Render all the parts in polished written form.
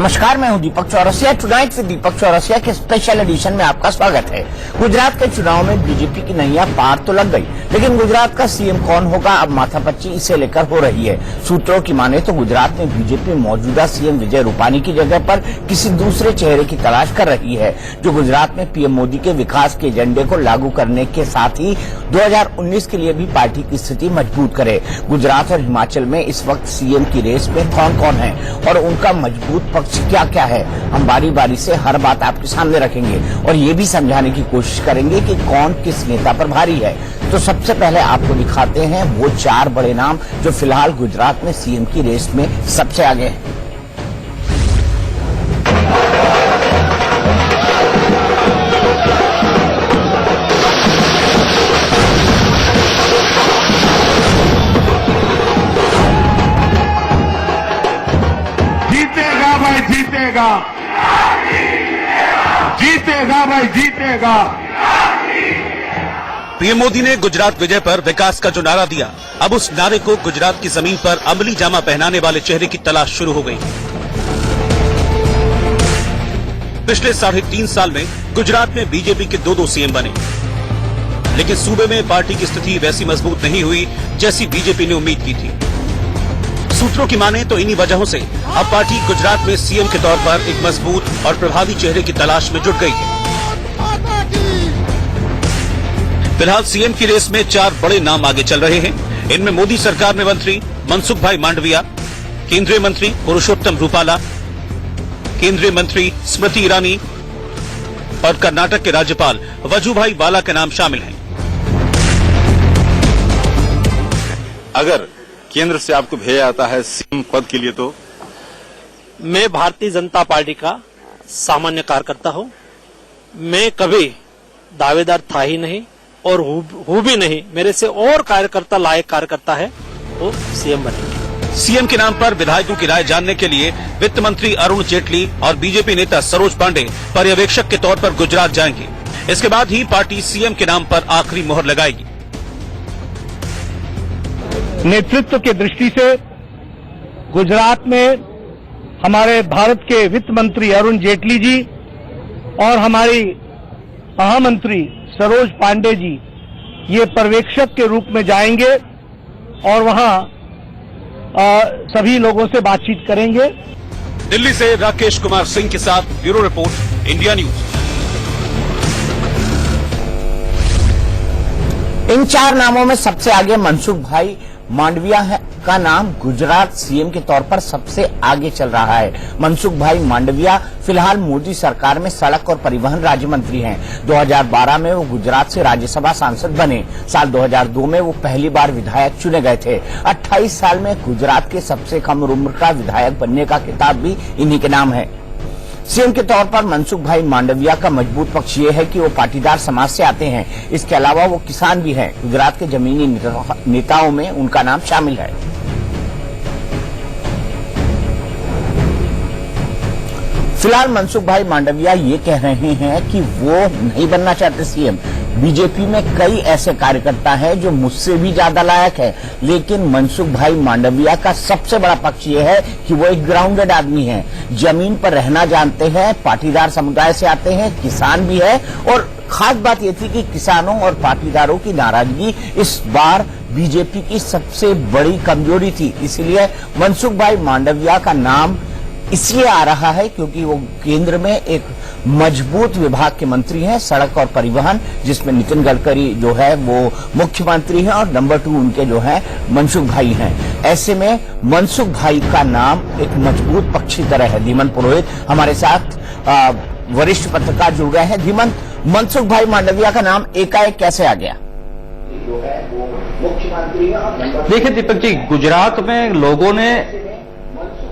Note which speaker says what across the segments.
Speaker 1: नमस्कार, मैं हूं दीपक चौरसिया। टुनाइट विद दीपक चौरसिया के स्पेशल एडिशन में आपका स्वागत है। गुजरात के चुनाव में बीजेपी की नैया पार तो लग गई, लेकिन गुजरात का सीएम कौन होगा, अब माथापच्ची इसे लेकर हो रही है। सूत्रों की माने तो गुजरात में बीजेपी मौजूदा सीएम विजय रूपानी की जगह पर किसी दूसरे चेहरे की तलाश कर रही है, जो गुजरात में पीएम मोदी के विकास के एजेंडे को लागू करने के साथ ही 2019 के लिए भी पार्टी की स्थिति मजबूत करे। गुजरात और हिमाचल में इस वक्त सीएम की रेस में कौन कौन है और उनका मजबूत पक्ष क्या क्या है, हम बारी बारी से हर बात आपके सामने रखेंगे और ये भी समझाने की कोशिश करेंगे कि कौन किस नेता पर भारी है। तो सबसे पहले आपको दिखाते हैं वो 4 बड़े नाम जो फिलहाल गुजरात में सीएम की रेस में सबसे आगे हैं।
Speaker 2: जीतेगा जीतेगा भाई, जीतेगा।
Speaker 3: पीएम मोदी ने गुजरात विजय पर विकास का जो नारा दिया, अब उस नारे को गुजरात की जमीन पर अमली जामा पहनाने वाले चेहरे की तलाश शुरू हो गई। पिछले 3.5 साल में गुजरात में बीजेपी के 2 सीएम बने, लेकिन सूबे में पार्टी की स्थिति वैसी मजबूत नहीं हुई जैसी बीजेपी ने उम्मीद की थी। सूत्रों की माने तो इन्हीं वजहों से अब पार्टी गुजरात में सीएम के तौर पर एक मजबूत और प्रभावी चेहरे की तलाश में जुट गई है। फिलहाल सीएम की रेस में 4 बड़े नाम आगे चल रहे हैं। इनमें मोदी सरकार में मंत्री मनसुख भाई मांडविया, केंद्रीय मंत्री पुरुषोत्तम रूपाला, केंद्रीय मंत्री स्मृति ईरानी और कर्नाटक के राज्यपाल वजुभाई वाला के नाम शामिल हैं।
Speaker 4: अगर केंद्र से आपको भेजा जाता है सीएम पद के लिए, तो
Speaker 5: मैं भारतीय जनता पार्टी का सामान्य कार्यकर्ता हूं। मैं कभी दावेदार था ही नहीं और हूं भी नहीं। मेरे से और कार्यकर्ता लायक कार्यकर्ता है वो सीएम बनेंगे।
Speaker 3: सीएम के नाम पर विधायकों की राय जानने के लिए वित्त मंत्री अरुण जेटली और बीजेपी नेता सरोज पांडे पर्यवेक्षक के तौर पर गुजरात जाएंगे। इसके बाद ही पार्टी सीएम के नाम पर आखिरी मोहर लगाएगी।
Speaker 6: नेतृत्व की दृष्टि से गुजरात में हमारे भारत के वित्त मंत्री अरुण जेटली जी और हमारी महामंत्री सरोज पांडे जी ये पर्यवेक्षक के रूप में जाएंगे और वहां सभी लोगों से बातचीत करेंगे।
Speaker 3: दिल्ली से राकेश कुमार सिंह के साथ ब्यूरो रिपोर्ट, इंडिया न्यूज।
Speaker 1: इन 4 नामों में सबसे आगे मनसुख भाई मांडविया का नाम गुजरात सीएम के तौर पर सबसे आगे चल रहा है। मनसुख भाई मांडविया फिलहाल मोदी सरकार में सड़क और परिवहन राज्य मंत्री हैं। 2012 में वो गुजरात से राज्यसभा सांसद बने। साल 2002 में वो पहली बार विधायक चुने गए थे। 28 साल में गुजरात के सबसे कम उम्र का विधायक बनने का खिताब भी इन्हीं के नाम है। सीएम के तौर पर मनसुख भाई मांडविया का मजबूत पक्ष ये है कि वो पाटीदार समाज से आते हैं। इसके अलावा वो किसान भी हैं। गुजरात के जमीनी नेताओं में उनका नाम शामिल है। फिलहाल मनसुख भाई मांडविया ये कह रहे हैं कि वो नहीं बनना चाहते सीएम। बीजेपी में कई ऐसे कार्यकर्ता हैं जो मुझसे भी ज्यादा लायक है, लेकिन मनसुख भाई मांडविया का सबसे बड़ा पक्ष ये है कि वो एक ग्राउंडेड आदमी है, जमीन पर रहना जानते हैं, पाटीदार समुदाय से आते हैं, किसान भी है। और खास बात ये थी कि किसानों और पाटीदारों की नाराजगी इस बार बीजेपी की सबसे बड़ी कमजोरी थी। इसलिए मनसुख भाई मांडविया का नाम इसलिए आ रहा है क्योंकि वो केंद्र में एक मजबूत विभाग के मंत्री हैं, सड़क और परिवहन, जिसमें नितिन गडकरी जो है वो मुख्यमंत्री हैं और नंबर 2 उनके जो है मनसुख भाई हैं। ऐसे में मनसुख भाई का नाम एक मजबूत पक्ष की तरह है। धीमंत पुरोहित हमारे साथ वरिष्ठ पत्रकार जुड़ गए हैं। धीमंत, मनसुख भाई मांडविया का नाम एकाएक कैसे आ गया? जो है वो मुख्यमंत्री है।
Speaker 7: देखिए दीपक जी, गुजरात में लोगों ने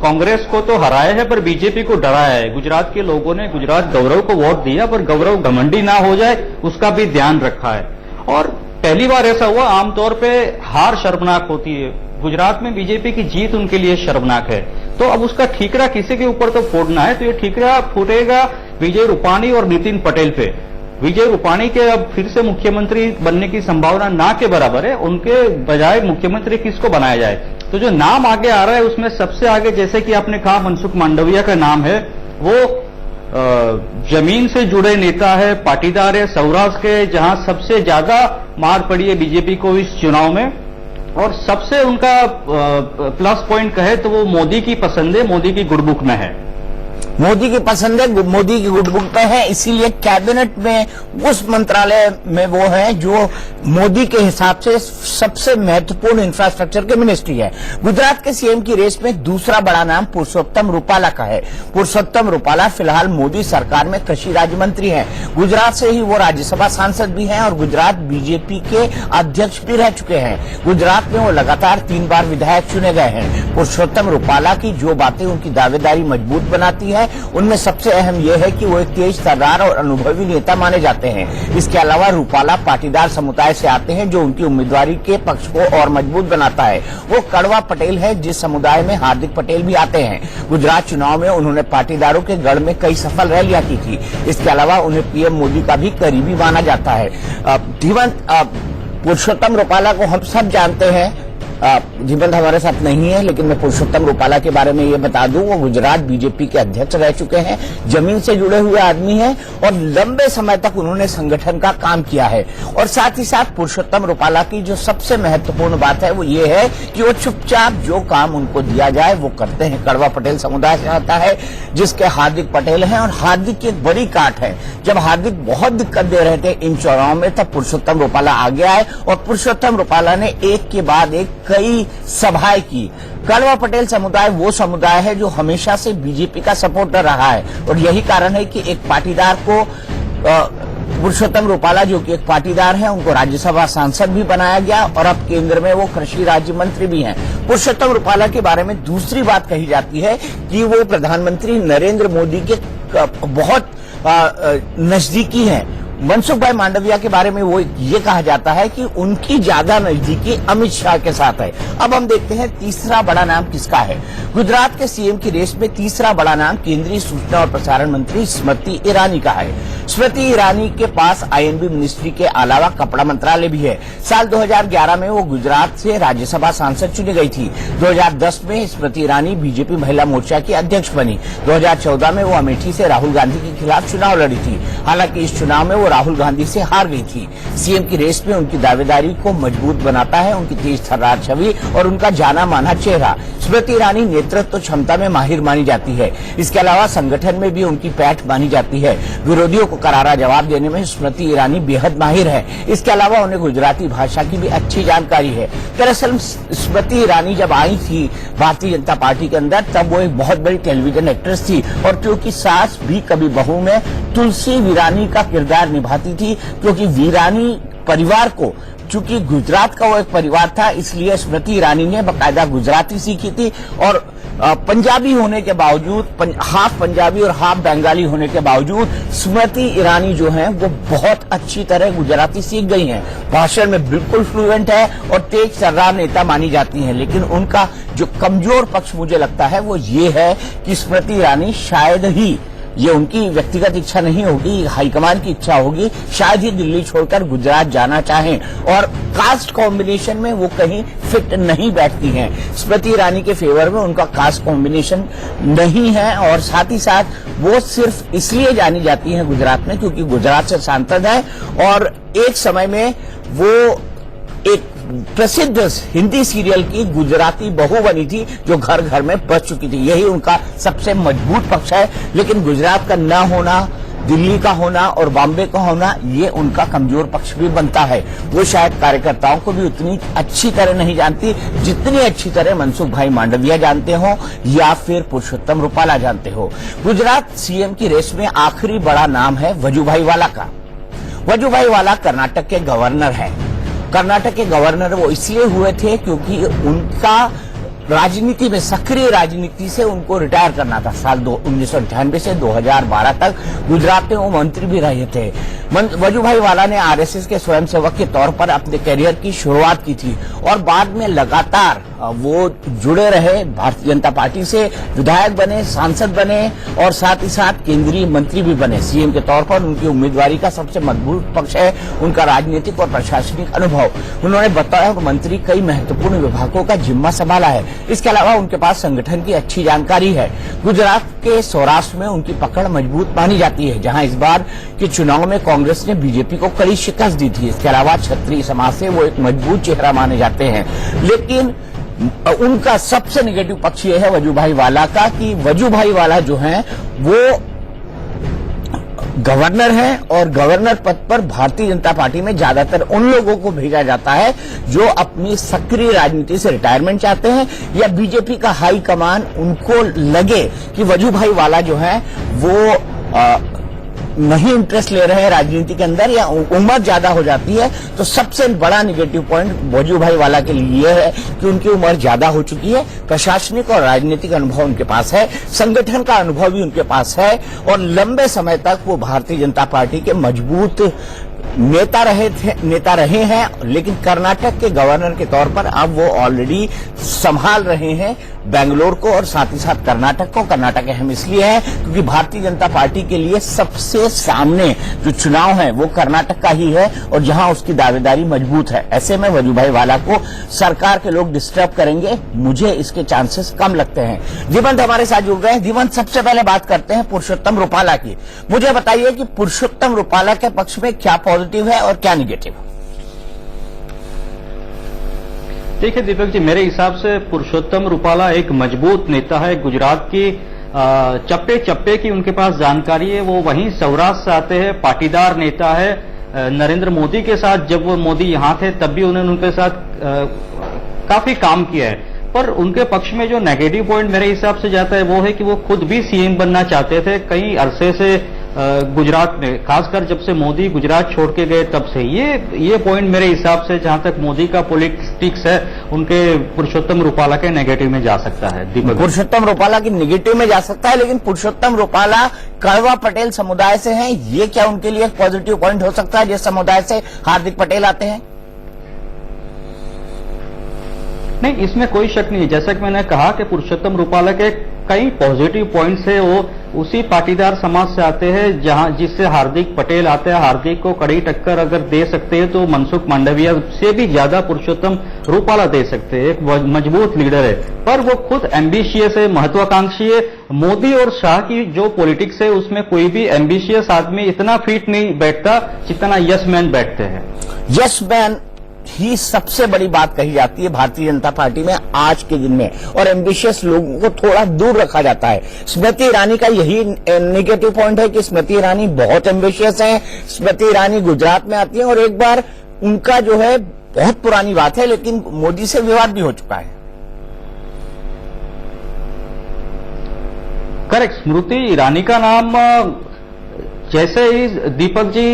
Speaker 7: कांग्रेस को तो हराया है पर बीजेपी को डराया है। गुजरात के लोगों ने गुजरात गौरव को वोट दिया, पर गौरव घमंडी ना हो जाए उसका भी ध्यान रखा है। और पहली बार ऐसा हुआ, आमतौर पे हार शर्मनाक होती है, गुजरात में बीजेपी की जीत उनके लिए शर्मनाक है। तो अब उसका ठीकरा किसी के ऊपर तो फोड़ना है, तो ये ठीकरा फूटेगा विजय रूपानी और नितिन पटेल पे। विजय रूपानी के अब फिर से मुख्यमंत्री बनने की संभावना ना के बराबर है। उनके बजाय मुख्यमंत्री किसको बनाया जाए, तो जो नाम आगे आ रहा है उसमें सबसे आगे, जैसे कि आपने कहा, मनसुख मांडविया का नाम है। वो जमीन से जुड़े नेता है, पाटीदार है, सौराष्ट्र के जहां सबसे ज्यादा मार पड़ी है बीजेपी को इस चुनाव में, और सबसे उनका प्लस पॉइंट कहे तो वो मोदी की पसंद है, मोदी की गुडबुक में है।
Speaker 1: मोदी की पसंद है, मोदी की गुडबुक पे है, इसीलिए कैबिनेट में उस मंत्रालय में वो है जो मोदी के हिसाब से सबसे महत्वपूर्ण इंफ्रास्ट्रक्चर की मिनिस्ट्री है। गुजरात के सीएम की रेस में दूसरा बड़ा नाम पुरुषोत्तम रूपाला का है। पुरुषोत्तम रूपाला फिलहाल मोदी सरकार में कृषि राज्य मंत्री हैं। गुजरात से ही वो राज्यसभा सांसद भी हैं और गुजरात बीजेपी के अध्यक्ष भी रह चुके हैं। गुजरात में वो लगातार 3 बार विधायक चुने गए हैं। पुरुषोत्तम रूपाला की जो बातें उनकी दावेदारी मजबूत बनाती है, उनमें सबसे अहम यह है कि वो एक तेज तर्रार और अनुभवी नेता माने जाते हैं। इसके अलावा रूपाला पाटीदार समुदाय से आते हैं, जो उनकी उम्मीदवारी के पक्ष को और मजबूत बनाता है। वो कड़वा पटेल है, जिस समुदाय में हार्दिक पटेल भी आते हैं। गुजरात चुनाव में उन्होंने पाटीदारों के गढ़ में कई सफल रैलियां की थी। इसके अलावा उन्हें पीएम मोदी का भी करीबी माना जाता है। पुरुषोत्तम रूपाला को हम सब जानते हैं। जीवंत हमारे साथ नहीं है, लेकिन मैं पुरुषोत्तम रूपाला के बारे में ये बता दूं, वो गुजरात बीजेपी के अध्यक्ष रह चुके हैं, जमीन से जुड़े हुए आदमी हैं और लंबे समय तक उन्होंने संगठन का काम किया है। और साथ ही साथ पुरुषोत्तम रूपाला की जो सबसे महत्वपूर्ण बात है वो ये है कि वो चुपचाप जो काम उनको दिया जाए वो करते हैं। कड़वा पटेल समुदाय से आता है, जिसके हार्दिक पटेल हैं, और हार्दिक की एक बड़ी काट है। जब हार्दिक बहुत दिक्कत दे रहे थे इन चुनाव में, तब पुरुषोत्तम रूपाला आगे आए और पुरुषोत्तम रूपाला ने एक के बाद एक कई सभाएं की। कड़वा पटेल समुदाय वो समुदाय है जो हमेशा से बीजेपी का सपोर्टर रहा है, और यही कारण है कि एक पाटीदार को पुरुषोत्तम रूपाला, जो कि एक पाटीदार है, उनको राज्यसभा सांसद भी बनाया गया और अब केंद्र में वो कृषि राज्य मंत्री भी हैं। पुरुषोत्तम रूपाला के बारे में दूसरी बात कही जाती है कि वो प्रधानमंत्री नरेंद्र मोदी के बहुत नजदीकी हैं। मनसुख भाई मांडविया के बारे में वो ये कहा जाता है कि उनकी ज्यादा नजदीकी अमित शाह के साथ है। अब हम देखते हैं तीसरा बड़ा नाम किसका है। गुजरात के सीएम की रेस में तीसरा बड़ा नाम केंद्रीय सूचना और प्रसारण मंत्री स्मृति ईरानी का है। स्मृति ईरानी के पास आईएनबी मिनिस्ट्री के अलावा कपड़ा मंत्रालय भी है। साल 2011 में वो गुजरात से राज्यसभा सांसद चुनी गई थी। 2010 में स्मृति ईरानी बीजेपी महिला मोर्चा की अध्यक्ष बनी। 2014 में वो अमेठी से राहुल गांधी के खिलाफ चुनाव लड़ी थी। हालांकि इस चुनाव में वो राहुल गांधी से हार गई थी। सीएम की रेस में उनकी दावेदारी को मजबूत बनाता है उनकी तेज तर्रार छवि और उनका जाना माना चेहरा। स्मृति ईरानी नेतृत्व क्षमता में माहिर मानी जाती है। इसके अलावा संगठन में भी उनकी पैठ मानी जाती है। विरोधियों को करारा जवाब देने में स्मृति ईरानी बेहद माहिर है। इसके अलावा उन्हें गुजराती भाषा की भी अच्छी जानकारी है। दरअसल स्मृति ईरानी जब आई थी भारतीय जनता पार्टी के अंदर, तब वो एक बहुत बड़ी टेलीविजन एक्ट्रेस थी, और क्योंकि सास भी कभी बहू में तुलसी वीरानी का किरदार निभाती थी, क्योंकि वीरानी परिवार को, चूंकि गुजरात का वो एक परिवार था, इसलिए स्मृति ईरानी ने बाकायदा गुजराती सीखी थी। और पंजाबी होने के बावजूद, हाफ पंजाबी और हाफ बंगाली होने के बावजूद, स्मृति ईरानी जो हैं वो बहुत अच्छी तरह गुजराती सीख गई हैं। भाषण में बिल्कुल फ्लुएंट है और तेज तर्रार नेता मानी जाती हैं। लेकिन उनका जो कमजोर पक्ष मुझे लगता है वो ये है कि स्मृति ईरानी शायद ही, ये उनकी व्यक्तिगत इच्छा नहीं होगी, हाईकमान की इच्छा होगी, शायद ही दिल्ली छोड़कर गुजरात जाना चाहें, और कास्ट कॉम्बिनेशन में वो कहीं फिट नहीं बैठती हैं। स्मृति ईरानी के फेवर में उनका कास्ट कॉम्बिनेशन नहीं है, और साथ ही साथ वो सिर्फ इसलिए जानी जाती हैं गुजरात में क्योंकि गुजरात से सांसद है, और एक समय में वो एक प्रसिद्ध हिंदी सीरियल की गुजराती बहू बनी थी जो घर घर में बस चुकी थी। यही उनका सबसे मजबूत पक्ष है। लेकिन गुजरात का न होना, दिल्ली का होना और बॉम्बे का होना, ये उनका कमजोर पक्ष भी बनता है। वो शायद कार्यकर्ताओं को भी उतनी अच्छी तरह नहीं जानती जितनी अच्छी तरह मनसुख भाई मांडविया जानते हो या फिर पुरुषोत्तम रूपाला जानते हो। गुजरात सीएम की रेस में आखिरी बड़ा नाम है वजुभाई वाला का। वजुभाई वाला कर्नाटक के गवर्नर है। कर्नाटक के गवर्नर वो इसलिए हुए थे क्योंकि उनका राजनीति में, सक्रिय राजनीति से उनको रिटायर करना था। साल 1998 से 2012 तक गुजरात में वो मंत्री भी रहे थे। वजूभाई वाला ने आरएसएस के स्वयंसेवक के तौर पर अपने करियर की शुरुआत की थी और बाद में लगातार वो जुड़े रहे भारतीय जनता पार्टी से, विधायक बने, सांसद बने और साथ ही साथ केंद्रीय मंत्री भी बने। सीएम के तौर पर उनकी उम्मीदवारी का सबसे मजबूत पक्ष है उनका राजनीतिक और प्रशासनिक अनुभव। उन्होंने बताया कि मंत्री कई महत्वपूर्ण विभागों का जिम्मा संभाला है। इसके अलावा उनके पास संगठन की अच्छी जानकारी है। गुजरात के सौराष्ट्र में उनकी पकड़ मजबूत मानी जाती है, जहां इस बार के चुनाव में कांग्रेस ने बीजेपी को कड़ी शिकस्त दी थी। इसके अलावा क्षत्रिय समाज से वो एक मजबूत चेहरा माने जाते हैं। लेकिन उनका सबसे नेगेटिव पक्ष ये है वजूभाई वाला का कि वजूभाई वाला जो है वो गवर्नर है और गवर्नर पद पर भारतीय जनता पार्टी में ज्यादातर उन लोगों को भेजा जाता है जो अपनी सक्रिय राजनीति से रिटायरमेंट चाहते हैं या बीजेपी का हाई कमान उनको लगे कि वजूभाई वाला जो है वो नहीं इंटरेस्ट ले रहे हैं राजनीति के अंदर या उम्र ज्यादा हो जाती है। तो सबसे बड़ा नेगेटिव पॉइंट वजूभाई वाला के लिए यह है कि उनकी उम्र ज्यादा हो चुकी है, प्रशासनिक और राजनीतिक अनुभव उनके पास है, संगठन का अनुभव भी उनके पास है और लंबे समय तक वो भारतीय जनता पार्टी के मजबूत नेता रहे हैं। लेकिन कर्नाटक के गवर्नर के तौर पर अब वो ऑलरेडी संभाल रहे हैं बेंगलोर को और साथ ही साथ कर्नाटक को। कर्नाटक अहम इसलिए है क्योंकि भारतीय जनता पार्टी के लिए सबसे सामने जो चुनाव है वो कर्नाटक का ही है और जहां उसकी दावेदारी मजबूत है। ऐसे में वजूभाई वाला को सरकार के लोग डिस्टर्ब करेंगे, मुझे इसके चांसेस कम लगते हैं। जीवंत हमारे साथ जुड़ गए हैं। जीवंत, सबसे पहले बात करते हैं पुरुषोत्तम रूपाला की। मुझे बताइए कि पुरुषोत्तम रूपाला के पक्ष में क्या पॉजिटिव है और क्या निगेटिव?
Speaker 7: देखिए दीपक जी, मेरे हिसाब से पुरुषोत्तम रूपाला एक मजबूत नेता है। गुजरात की चप्पे चप्पे की उनके पास जानकारी है। वो वहीं सौराष्ट्र से आते हैं, पाटीदार नेता है। नरेंद्र मोदी के साथ जब वो मोदी यहां थे तब भी उन्होंने उनके साथ काफी काम किया है। पर उनके पक्ष में जो नेगेटिव पॉइंट मेरे हिसाब से जाता है वो है कि वो खुद भी सीएम बनना चाहते थे कई अरसे से गुजरात में, खासकर जब से मोदी गुजरात छोड़ के गए तब से। ये पॉइंट मेरे हिसाब से जहां तक मोदी का पॉलिटिक्स है उनके पुरुषोत्तम रूपाला के नेगेटिव में जा सकता है। दीपक,
Speaker 1: पुरुषोत्तम रूपाला की नेगेटिव में जा सकता है, लेकिन पुरुषोत्तम रूपाला कड़वा पटेल समुदाय से हैं। ये क्या उनके लिए एक पॉजिटिव पॉइंट हो सकता है जिस समुदाय से हार्दिक पटेल आते हैं?
Speaker 7: नहीं, इसमें कोई शक नहीं है। जैसा कि मैंने कहा कि पुरुषोत्तम रूपाला के कई पॉजिटिव पॉइंट्स है। वो उसी पाटीदार समाज से आते हैं जहां जिससे हार्दिक पटेल आते हैं। हार्दिक को कड़ी टक्कर अगर दे सकते हैं तो मनसुख मांडविया से भी ज्यादा पुरुषोत्तम रूपाला दे सकते हैं। एक मजबूत लीडर है, पर वो खुद एम्बिशियस है, महत्वाकांक्षी है। मोदी और शाह की जो पॉलिटिक्स है उसमें कोई भी एम्बिशियस आदमी इतना फिट नहीं बैठता जितना यस मैन बैठते हैं।
Speaker 1: यस मैन ही सबसे बड़ी बात कही जाती है भारतीय जनता पार्टी में आज के दिन में, और एम्बिशियस लोगों को थोड़ा दूर रखा जाता है। स्मृति ईरानी का यही नेगेटिव पॉइंट है कि स्मृति ईरानी बहुत एम्बिशियस हैं। स्मृति ईरानी गुजरात में आती हैं और एक बार उनका जो है बहुत पुरानी बात है लेकिन मोदी से विवाद भी हो चुका है।
Speaker 7: करेक्ट, स्मृति ईरानी का नाम जैसे ही दीपक जी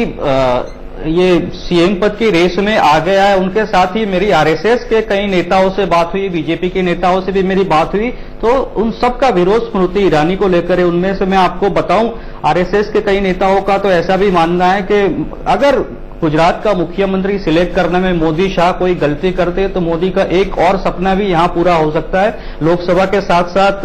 Speaker 7: ये सीएम पद की रेस में आ गया है, उनके साथ ही मेरी आरएसएस के कई नेताओं से बात हुई, बीजेपी के नेताओं से भी मेरी बात हुई, तो उन सबका विरोध स्मृति ईरानी को लेकर है। उनमें से मैं आपको बताऊं, आरएसएस के कई नेताओं का तो ऐसा भी मानना है कि अगर गुजरात का मुख्यमंत्री सिलेक्ट करने में मोदी शाह कोई गलती करते तो मोदी का एक और सपना भी यहां पूरा हो सकता है, लोकसभा के साथ साथ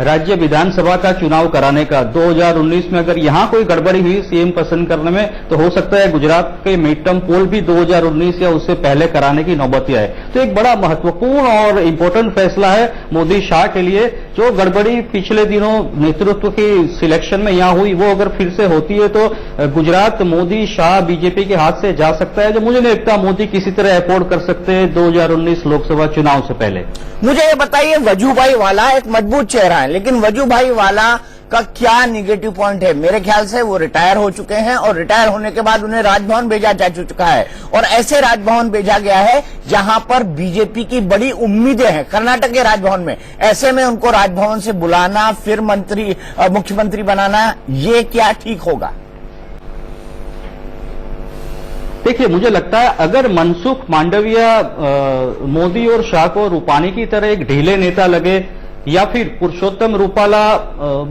Speaker 7: राज्य विधानसभा का चुनाव कराने का। 2019 में अगर यहां कोई गड़बड़ी हुई सीएम पसंद करने में तो हो सकता है गुजरात के मिड टर्म पोल भी 2019 या उससे पहले कराने की नौबत आए। तो एक बड़ा महत्वपूर्ण और इंपॉर्टेंट फैसला है मोदी शाह के लिए। जो गड़बड़ी पिछले दिनों नेतृत्व की सिलेक्शन में यहां हुई वो अगर फिर से होती है तो गुजरात मोदी शाह बीजेपी के हाथ से जा सकता है, जो मुझे नहीं लगता मोदी किसी तरह अफोर्ड कर सकते हैं 2019 लोकसभा चुनाव से पहले।
Speaker 1: मुझे ये बताइए, वजूभाई वाला एक मजबूत चेहरा है, लेकिन वजूभाई वाला का क्या निगेटिव पॉइंट है? मेरे ख्याल से वो रिटायर हो चुके हैं और रिटायर होने के बाद उन्हें राजभवन भेजा जा चुका है, और ऐसे राजभवन भेजा गया है जहां पर बीजेपी की बड़ी उम्मीदें हैं, कर्नाटक के राजभवन में। ऐसे में उनको राजभवन से बुलाना फिर मुख्यमंत्री बनाना, ये क्या ठीक होगा?
Speaker 7: देखिए, मुझे लगता है अगर मनसुख मांडविया मोदी और शाह को रूपानी की तरह एक ढीले नेता लगे, या फिर पुरुषोत्तम रूपाला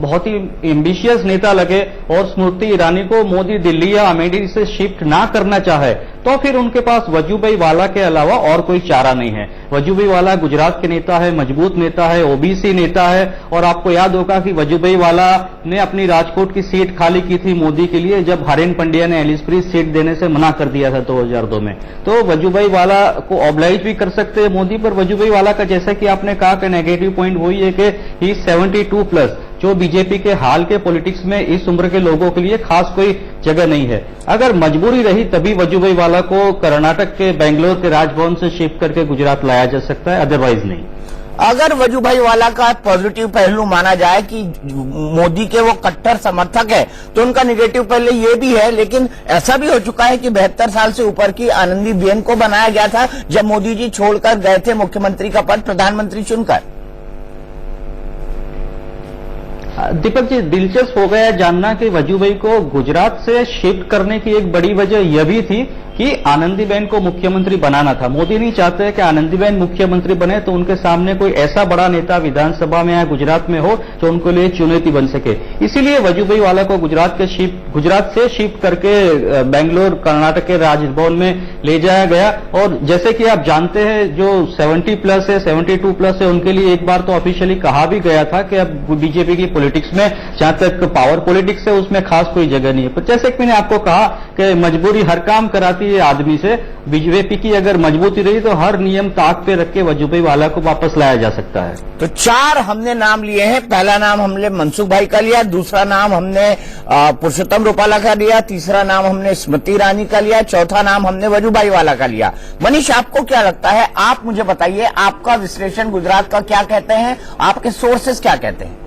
Speaker 7: बहुत ही एम्बिशियस नेता लगे और स्मृति ईरानी को मोदी दिल्ली या अमेठी से शिफ्ट ना करना चाहे, तो फिर उनके पास वजूभाई वाला के अलावा और कोई चारा नहीं है। वजूभाई वाला गुजरात के नेता है, मजबूत नेता है, ओबीसी नेता है, और आपको याद होगा कि वजूभाई वाला ने अपनी राजकोट की सीट खाली की थी मोदी के लिए, जब हरेन पंड्या ने एलिसब्री सीट देने से मना कर दिया था 2002 में। तो वजूभाई वाला को ऑब्लाइज भी कर सकते हैं मोदी, पर वजूभाई वाला का जैसा कि आपने कहा कि नेगेटिव पॉइंट वही है कि ही 72+, जो बीजेपी के हाल के पॉलिटिक्स में इस उम्र के लोगों के लिए खास कोई जगह नहीं है। अगर मजबूरी रही तभी वजूभाई वाला को कर्नाटक के बेंगलोर के राजभवन से शिफ्ट करके गुजरात लाया जा सकता है, अदरवाइज नहीं।
Speaker 1: अगर वजूभाई वाला का पॉजिटिव पहलू माना जाए कि मोदी के वो कट्टर समर्थक है, तो उनका निगेटिव पहले ये भी है, लेकिन ऐसा भी हो चुका है कि 72 साल से ऊपर की आनंदीबेन को बनाया गया था जब मोदी जी छोड़कर गए थे मुख्यमंत्री का पद प्रधानमंत्री चुनकर।
Speaker 7: दीपक जी, दिलचस्प हो गया जानना कि वजूभाई को गुजरात से शिफ्ट करने की एक बड़ी वजह यह भी थी कि आनंदीबेन को मुख्यमंत्री बनाना था। मोदी नहीं चाहते कि आनंदीबेन मुख्यमंत्री बने तो उनके सामने कोई ऐसा बड़ा नेता विधानसभा में या गुजरात में हो जो उनको लिए चुनौती बन सके। इसीलिए वजूभाई वाला को गुजरात से शिफ्ट करके बेंगलोर कर्नाटक के राजभवन में ले जाया गया। और जैसे कि आप जानते हैं, जो 70+ है, 72+ है, उनके लिए एक बार तो ऑफिशियली कहा भी गया था कि अब बीजेपी की पॉलिटिक्स में जहां तक पावर पॉलिटिक्स है उसमें खास कोई जगह नहीं है। पर जैसे कि मैंने आपको कहा कि मजबूरी हर काम कराती है आदमी से। बीजेपी की अगर मजबूती रही तो हर नियम ताक पे रख के वजूभाई वाला को वापस लाया जा सकता है।
Speaker 1: तो 4 हमने नाम लिए हैं। पहला नाम हमने मनसुख भाई का लिया, दूसरा नाम हमने पुरुषोत्तम रूपाला का लिया, तीसरा नाम हमने स्मृति ईरानी का लिया, चौथा नाम हमने वजूभाई वाला का लिया। मनीष, आपको क्या लगता है? आप मुझे बताइए, आपका विश्लेषण गुजरात का क्या कहते हैं, आपके सोर्सेस क्या कहते हैं?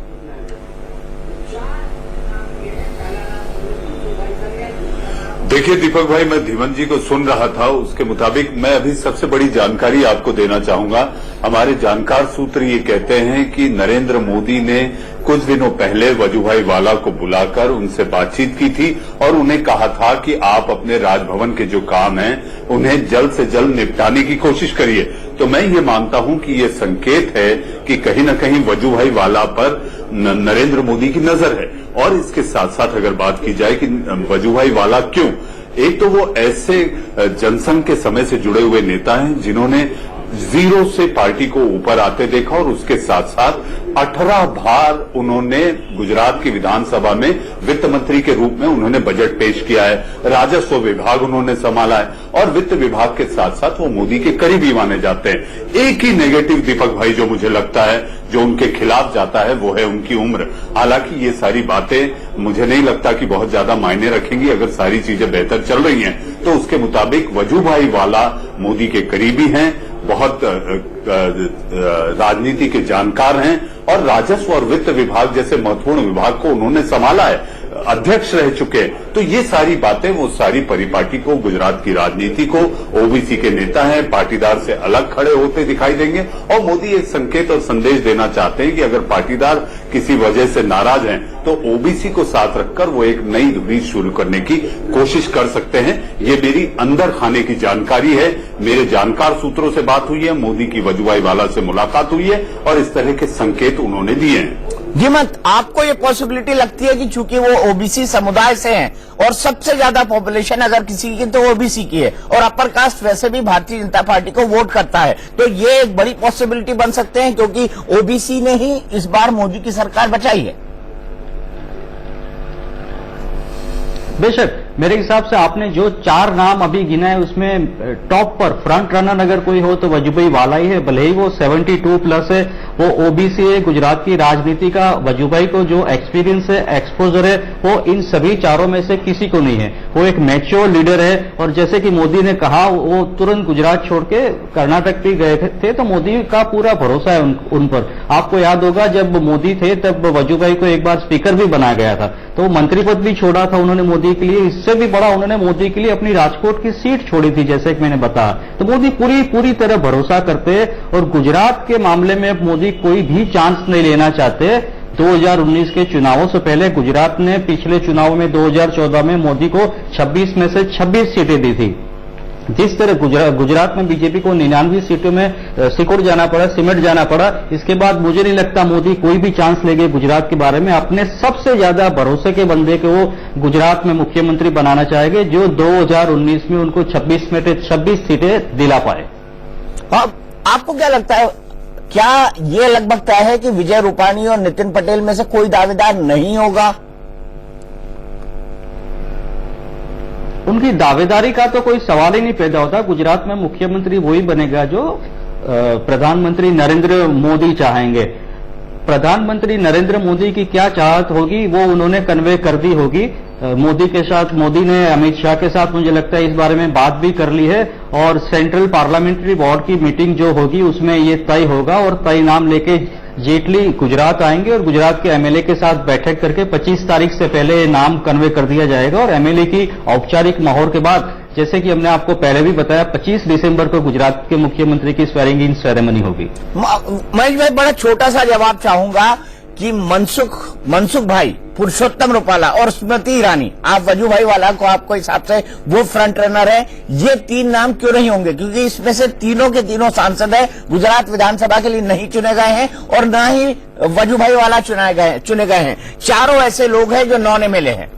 Speaker 4: देखिए दीपक भाई, मैं धीमन जी को सुन रहा था, उसके मुताबिक मैं अभी सबसे बड़ी जानकारी आपको देना चाहूंगा। हमारे जानकार सूत्र ये कहते हैं कि नरेंद्र मोदी ने कुछ दिनों पहले वजूभाई वाला को बुलाकर उनसे बातचीत की थी और उन्हें कहा था कि आप अपने राजभवन के जो काम हैं उन्हें जल्द से जल्द निपटाने की कोशिश करिए। तो मैं ये मानता हूं कि ये संकेत है कि कहीं न कहीं वजूभाई वाला पर नरेंद्र मोदी की नजर है। और इसके साथ साथ अगर बात की जाए कि वजूभाई वाला क्यों, एक तो वो ऐसे जनसंघ के समय से जुड़े हुए नेता हैं जिन्होंने जीरो से पार्टी को ऊपर आते देखा और उसके साथ साथ 18 बार उन्होंने गुजरात की विधानसभा में वित्त मंत्री के रूप में उन्होंने बजट पेश किया है, राजस्व विभाग उन्होंने संभाला है और वित्त विभाग के साथ साथ वो मोदी के करीबी माने जाते हैं। एक ही नेगेटिव दीपक भाई जो मुझे लगता है जो उनके खिलाफ जाता है वो है उनकी उम्र। हालांकि ये सारी बातें मुझे नहीं लगता कि बहुत ज्यादा मायने रखेंगी। अगर सारी चीजें बेहतर चल रही हैं तो उसके मुताबिक वजूभाई वाला मोदी के करीबी हैं, बहुत राजनीति के जानकार हैं और राजस्व और वित्त विभाग जैसे महत्वपूर्ण विभाग को उन्होंने संभाला है, अध्यक्ष रह चुके। तो ये सारी बातें वो सारी परिपाटी को, गुजरात की राजनीति को, ओबीसी के नेता हैं, पाटीदार से अलग खड़े होते दिखाई देंगे। और मोदी एक संकेत और संदेश देना चाहते हैं कि अगर पाटीदार किसी वजह से नाराज हैं तो ओबीसी को साथ रखकर वो एक नई धुरी शुरू करने की कोशिश कर सकते हैं। ये मेरी अंदर खाने की जानकारी है, मेरे जानकार सूत्रों से बात हुई है, मोदी की वजूभाई वाला से मुलाकात हुई है और इस तरह के संकेत उन्होंने दिए हैं।
Speaker 1: धीमन, आपको ये पॉसिबिलिटी लगती है कि चूंकि वो ओबीसी समुदाय से हैं और सबसे ज्यादा पॉपुलेशन अगर किसी की तो ओबीसी की है और अपर कास्ट वैसे भी भारतीय जनता पार्टी को वोट करता है, तो ये एक बड़ी पॉसिबिलिटी बन सकते हैं क्योंकि ओबीसी ने ही इस बार मोदी की सरकार बचाई है?
Speaker 7: बेशक, मेरे हिसाब से आपने जो 4 नाम अभी गिना है उसमें टॉप पर फ्रंट रनर अगर कोई हो तो वजूभाई वाला ही है। भले ही वो 72+ है, वो ओबीसी है, गुजरात की राजनीति का वजूभाई को जो एक्सपीरियंस है, एक्सपोजर है, वो इन सभी चारों में से किसी को नहीं है। वो एक मैच्योर लीडर है और जैसे कि मोदी ने कहा वो तुरंत गुजरात छोड़ के कर्नाटक भी गए थे, तो मोदी का पूरा भरोसा है उन पर। आपको याद होगा जब मोदी थे तब वजूभाई को एक बार स्पीकर भी बनाया गया था, तो मंत्री पद भी छोड़ा था उन्होंने मोदी के लिए। इससे भी बड़ा उन्होंने मोदी के लिए अपनी राजकोट की सीट छोड़ी थी, जैसे कि मैंने बताया। तो मोदी पूरी तरह भरोसा करते हैं और गुजरात के मामले में मोदी कोई भी चांस नहीं लेना चाहते। 2019 के चुनावों से पहले गुजरात ने पिछले चुनाव में 2014 में मोदी को 26 में से 26 सीटें दी थी जिस तरह गुजरात में बीजेपी को 99 सीटों में सिकुड़ जाना पड़ा, सिमट जाना पड़ा, इसके बाद मुझे नहीं लगता मोदी कोई भी चांस लेंगे गुजरात के बारे में। अपने सबसे ज्यादा भरोसे के बंदे को वो गुजरात में मुख्यमंत्री बनाना चाहेंगे, जो 2019 में उनको 26 में से 26 सीटें दिला पाए।
Speaker 1: आपको क्या लगता है, क्या ये लगभग तय है कि विजय रूपाणी और नितिन पटेल में से कोई दावेदार नहीं होगा?
Speaker 7: उनकी दावेदारी का तो कोई सवाल ही नहीं पैदा होता। गुजरात में मुख्यमंत्री वही बनेगा जो प्रधानमंत्री नरेंद्र मोदी चाहेंगे। प्रधानमंत्री नरेंद्र मोदी की क्या चाहत होगी वो उन्होंने कन्वे कर दी होगी। मोदी ने अमित शाह के साथ मुझे लगता है इस बारे में बात भी कर ली है, और सेंट्रल पार्लियामेंट्री बोर्ड की मीटिंग जो होगी उसमें ये तय होगा, और तय नाम लेके जेटली गुजरात आएंगे और गुजरात के एमएलए के साथ बैठक करके 25 तारीख से पहले नाम कन्वे कर दिया जाएगा। और एमएलए की औपचारिक मोहर के बाद, जैसे कि हमने आपको पहले भी बताया, 25 दिसंबर को गुजरात के मुख्यमंत्री की स्वेरिंग इन सेरेमनी होगी।
Speaker 1: महेश भाई, बड़ा छोटा सा जवाब चाहूंगा कि मनसुख भाई, पुरुषोत्तम रूपाला और स्मृति ईरानी, आप वजू भाई वाला को आपको हिसाब से वो फ्रंट रनर है, ये तीन नाम क्यों नहीं होंगे? क्योंकि इसमें से तीनों के तीनों सांसद है गुजरात विधानसभा के लिए नहीं चुने गए हैं और न ही वजू भाई वाला चुने गए हैं। चारों ऐसे लोग हैं जो नॉन एमएलए हैं।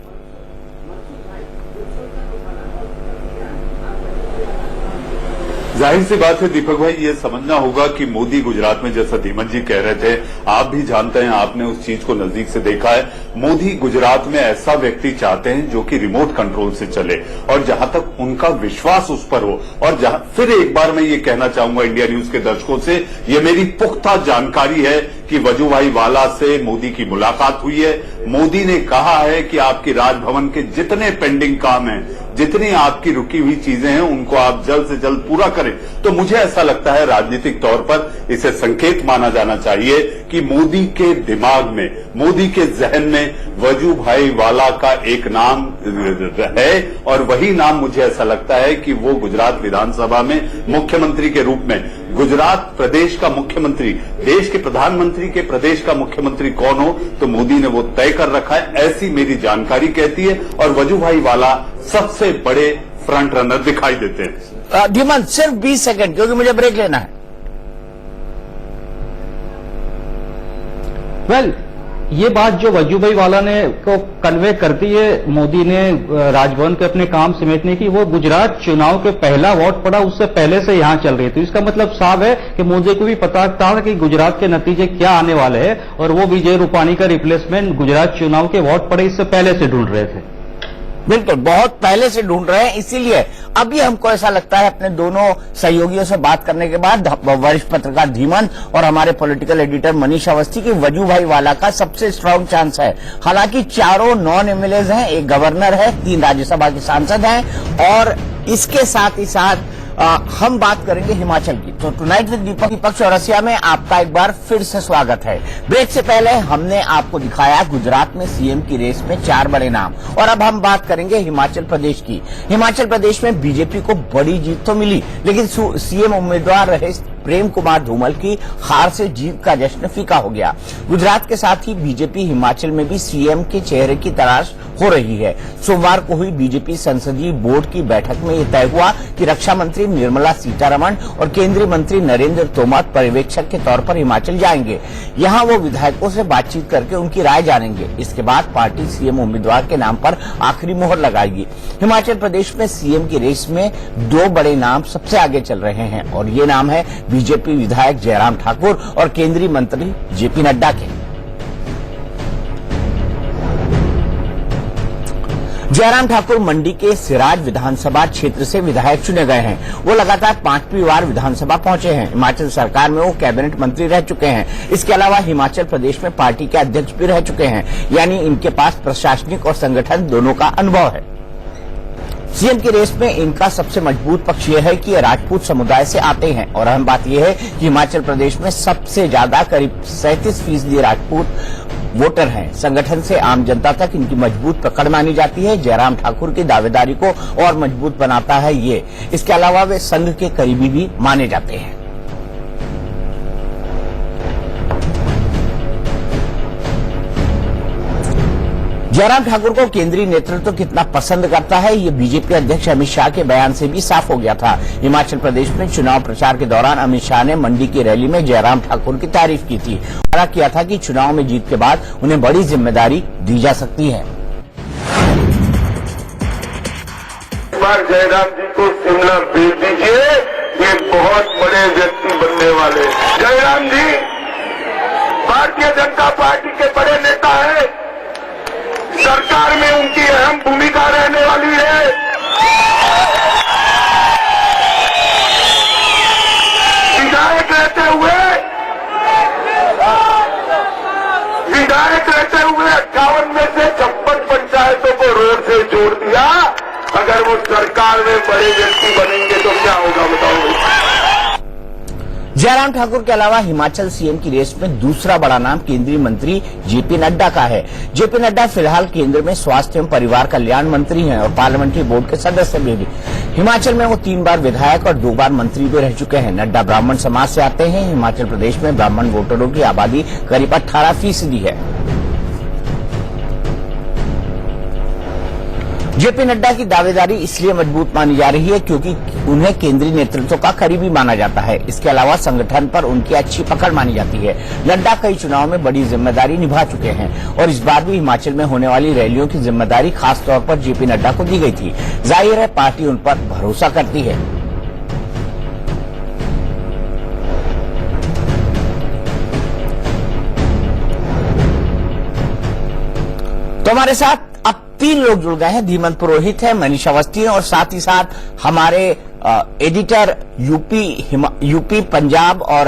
Speaker 4: जाहिर सी बात है दीपक भाई, ये समझना होगा कि मोदी गुजरात में, जैसा धीमन जी कह रहे थे, आप भी जानते हैं, आपने उस चीज को नजदीक से देखा है, मोदी गुजरात में ऐसा व्यक्ति चाहते हैं जो कि रिमोट कंट्रोल से चले और जहां तक उनका विश्वास उस पर हो। और जहां फिर एक बार मैं ये कहना चाहूंगा इंडिया न्यूज के दर्शकों से, ये मेरी पुख्ता जानकारी है कि वजूभाई वाला से मोदी की मुलाकात हुई है। मोदी ने कहा है कि आपकी राजभवन के जितने पेंडिंग काम हैं, जितनी आपकी रुकी हुई चीजें हैं, उनको आप जल्द से जल्द पूरा करें। तो मुझे ऐसा लगता है राजनीतिक तौर पर इसे संकेत माना जाना चाहिए कि मोदी के दिमाग में, मोदी के जहन में वजूभाई वाला का एक नाम है, और वही नाम मुझे ऐसा लगता है कि वो गुजरात विधानसभा में मुख्यमंत्री के रूप में, गुजरात प्रदेश का मुख्यमंत्री, देश के प्रधानमंत्री के प्रदेश का मुख्यमंत्री कौन हो, तो मोदी ने वो तय कर रखा है, ऐसी मेरी जानकारी कहती है। और वजूभाई वाला सबसे बड़े फ्रंट रनर दिखाई देते हैं।
Speaker 1: धीमन, सिर्फ 20 सेकंड, क्योंकि मुझे ब्रेक लेना है।
Speaker 7: ये बात जो वजूभाई वाला ने को कन्वे कर दी है मोदी ने राजभवन के अपने काम समेटने की, वो गुजरात चुनाव के पहला वोट पड़ा उससे पहले से यहां चल रही है। तो इसका मतलब साफ है कि मोदी को भी पता था कि गुजरात के नतीजे क्या आने वाले हैं, और वो विजय रूपाणी का रिप्लेसमेंट गुजरात चुनाव के वोट पड़े इससे पहले से ढूंढ रहे थे।
Speaker 1: बिल्कुल, बहुत पहले से ढूंढ रहे हैं। इसीलिए अभी हमको ऐसा लगता है, अपने दोनों सहयोगियों से बात करने के बाद, वरिष्ठ पत्रकार धीमन और हमारे पॉलिटिकल एडिटर मनीष अवस्थी, की वजूभाई वाला का सबसे स्ट्रांग चांस है। हालांकि चारों नॉन एमएलएज हैं, एक गवर्नर है, 3 राज्यसभा के सांसद हैं, और इसके साथ ही साथ हम बात करेंगे हिमाचल की। तो टुनाइट विद दीपक चौरसिया में आपका एक बार फिर से स्वागत है। ब्रेक से पहले हमने आपको दिखाया गुजरात में सीएम की रेस में 4 बड़े नाम, और अब हम बात करेंगे हिमाचल प्रदेश की। हिमाचल प्रदेश में बीजेपी को बड़ी जीत तो मिली, लेकिन सीएम उम्मीदवार रहे प्रेम कुमार धूमल की हार से जीत का जश्न फीका हो गया। गुजरात के साथ ही बीजेपी हिमाचल में भी सीएम के चेहरे की तलाश हो रही है। सोमवार को हुई बीजेपी संसदीय बोर्ड की बैठक में यह तय हुआ कि रक्षा मंत्री निर्मला सीतारमण और केंद्रीय मंत्री नरेंद्र तोमर पर्यवेक्षक के तौर पर हिमाचल जाएंगे। यहां वो विधायकों से बातचीत करके उनकी राय जानेंगे। इसके बाद पार्टी सीएम उम्मीदवार के नाम पर आखिरी मोहर लगाएगी। हिमाचल प्रदेश में सीएम की रेस में 2 बड़े नाम सबसे आगे चल रहे हैं, और ये नाम है बीजेपी विधायक जयराम ठाकुर और केंद्रीय मंत्री जेपी नड्डा के। जयराम ठाकुर मंडी के सिराज विधानसभा क्षेत्र से विधायक चुने गए हैं। वो लगातार 5वीं बार विधानसभा पहुंचे हैं। हिमाचल सरकार में वो कैबिनेट मंत्री रह चुके हैं। इसके अलावा हिमाचल प्रदेश में पार्टी के अध्यक्ष भी रह चुके हैं, यानी इनके पास प्रशासनिक और संगठन दोनों का अनुभव है। सीएम की रेस में इनका सबसे मजबूत पक्ष यह है कि ये राजपूत समुदाय से आते हैं, और अहम बात यह है कि हिमाचल प्रदेश में सबसे ज्यादा करीब 37% राजपूत वोटर हैं। संगठन से आम जनता तक इनकी मजबूत पकड़ मानी जाती है। जयराम ठाकुर की दावेदारी को और मजबूत बनाता है ये। इसके अलावा वे संघ के करीबी भी माने जाते हैं। जयराम ठाकुर को केंद्रीय नेतृत्व कितना पसंद करता है, ये बीजेपी अध्यक्ष अमित शाह के बयान से भी साफ हो गया था। हिमाचल प्रदेश में चुनाव प्रचार के दौरान अमित शाह ने मंडी की रैली में जयराम ठाकुर की तारीफ की थी, वादा किया था कि चुनाव में जीत के बाद उन्हें बड़ी जिम्मेदारी दी जा सकती है।
Speaker 2: जयराम जी को शिमला भेज दीजिए, ये बहुत बड़े व्यक्ति बनने वाले। जयराम जी भारतीय जनता पार्टी के बड़े नेता हैं, सरकार में उनकी अहम भूमिका रहने वाली है। विधायक रहते हुए 58 में से 56 पंचायतों को रोड से जोड़ दिया। अगर वो सरकार में बड़े व्यक्ति बनेंगे तो क्या होगा बताओ।
Speaker 1: जयराम ठाकुर के अलावा हिमाचल सीएम की रेस में दूसरा बड़ा नाम केंद्रीय मंत्री जेपी नड्डा का है। जेपी नड्डा फिलहाल केंद्र में स्वास्थ्य एवं परिवार कल्याण मंत्री हैं और पार्लियामेंट्री बोर्ड के सदस्य भी। हिमाचल में वो 3 बार विधायक और 2 बार मंत्री भी रह चुके हैं। नड्डा ब्राह्मण समाज से आते हैं। हिमाचल प्रदेश में ब्राह्मण वोटरों की आबादी करीब 18% है। जेपी नड्डा की दावेदारी इसलिए मजबूत मानी जा रही है क्योंकि उन्हें केंद्रीय नेतृत्व का करीबी माना जाता है। इसके अलावा संगठन पर उनकी अच्छी पकड़ मानी जाती है। नड्डा कई चुनाव में बड़ी जिम्मेदारी निभा चुके हैं और इस बार भी हिमाचल में होने वाली रैलियों की जिम्मेदारी खासतौर पर जेपी नड्डा को दी गई थी। जाहिर है पार्टी उन पर भरोसा करती है। तो हमारे साथ अब 3 लोग जुड़ गए हैं। धीमन पुरोहित है, मनीष अवस्थी है और साथ ही साथ हमारे एडिटर यूपी पंजाब और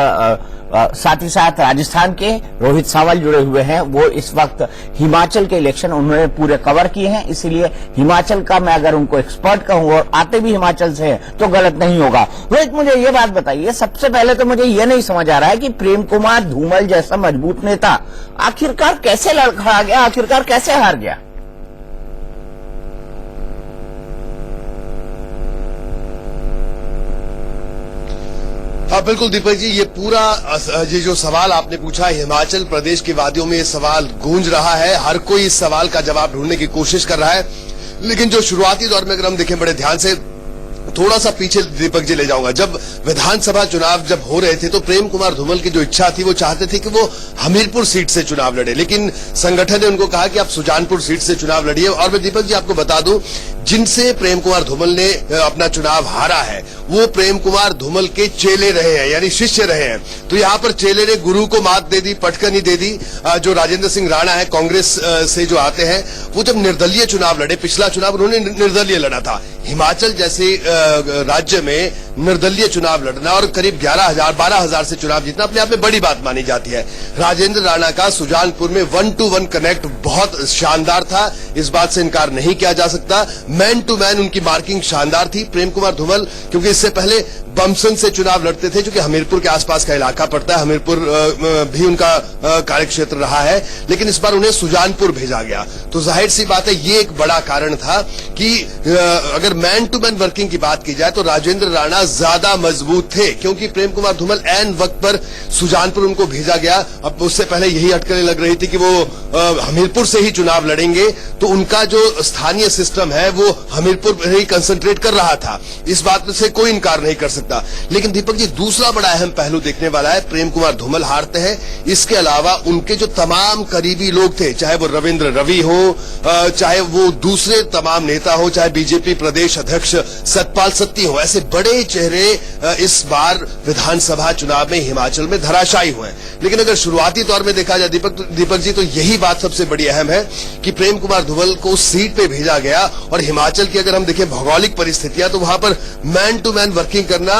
Speaker 1: साथ ही साथ राजस्थान के रोहित सावल जुड़े हुए हैं। वो इस वक्त हिमाचल के इलेक्शन उन्होंने पूरे कवर किए हैं, इसीलिए हिमाचल का मैं अगर उनको एक्सपर्ट कहूं और आते भी हिमाचल से हैं तो गलत नहीं होगा। रोहित, मुझे ये बात बताइए, सबसे पहले तो मुझे ये नहीं समझ आ रहा है कि प्रेम कुमार धूमल जैसा मजबूत नेता आखिरकार कैसे लड़खड़ा गया, आखिरकार कैसे हार गया?
Speaker 8: हाँ बिल्कुल दीपक जी, ये पूरा ये जो सवाल आपने पूछा, हिमाचल प्रदेश की वादियों में ये सवाल गूंज रहा है। हर कोई इस सवाल का जवाब ढूंढने की कोशिश कर रहा है, लेकिन जो शुरुआती दौर में अगर हम देखें बड़े ध्यान से, थोड़ा सा पीछे दीपक जी ले जाऊंगा। जब विधानसभा चुनाव जब हो रहे थे तो प्रेम कुमार धूमल की जो इच्छा थी, वो चाहते थे कि वो हमीरपुर सीट से चुनाव लड़े, लेकिन संगठन ने उनको कहा कि आप सुजानपुर सीट से चुनाव लड़िए। और मैं दीपक जी आपको बता दूं, जिनसे प्रेम कुमार धूमल ने अपना चुनाव हारा है वो प्रेम कुमार धूमल के चेले रहे हैं, यानी शिष्य रहे हैं। तो यहाँ पर चेले ने गुरु को मात दे दी, पटकनी दे दी। जो राजेंद्र सिंह राणा है कांग्रेस से जो आते हैं, वो जब निर्दलीय चुनाव लड़े, पिछला चुनाव उन्होंने निर्दलीय लड़ा था। हिमाचल जैसे राज्य में निर्दलीय चुनाव लड़ना और करीब 12,000 से चुनाव जीतना अपने आप में बड़ी बात मानी जाती है। राजेंद्र राणा का सुजानपुर में 1-to-1 कनेक्ट बहुत शानदार था, इस बात से इनकार नहीं किया जा सकता। मैन टू मैन उनकी मार्किंग शानदार थी। प्रेम कुमार धूमल क्योंकि इससे पहले बमसन से चुनाव लड़ते थे, जो कि हमीरपुर के आसपास का इलाका पड़ता है, हमीरपुर भी उनका कार्यक्षेत्र रहा है, लेकिन इस बार उन्हें सुजानपुर भेजा गया। तो जाहिर सी बात है ये एक बड़ा कारण था कि अगर मैन टू मैन वर्किंग की बात की जाए तो राजेंद्र राणा ज्यादा मजबूत थे, क्योंकि प्रेम कुमार धूमल ऐन वक्त पर सुजानपुर उनको भेजा गया। अब उससे पहले यही अटकलें लग रही थी कि वो हमीरपुर से ही चुनाव लड़ेंगे, तो उनका जो स्थानीय सिस्टम है वो हमीरपुर पर ही कंसंट्रेट कर रहा था। इस बात से कोई इनकार नहीं कर सकता। लेकिन दीपक जी, दूसरा बड़ा अहम पहलू देखने वाला है, प्रेम कुमार धूमल हारते हैं, इसके अलावा उनके जो तमाम करीबी लोग थे, चाहे वो रविंद्र रवि हो, चाहे वो दूसरे तमाम नेता हो, चाहे बीजेपी प्रदेश अध्यक्ष सतपाल सत्ती हो, ऐसे बड़े चेहरे इस बार विधानसभा चुनाव में हिमाचल में धराशायी हुए। लेकिन अगर शुरुआती दौर में देखा जाए दीपक जी, तो यही बात सबसे बड़ी अहम है कि प्रेम कुमार धूमल को उस सीट पे भेजा गया। और हिमाचल की अगर हम देखें भौगोलिक परिस्थितियां, तो वहां पर मैन टू मैन वर्किंग करना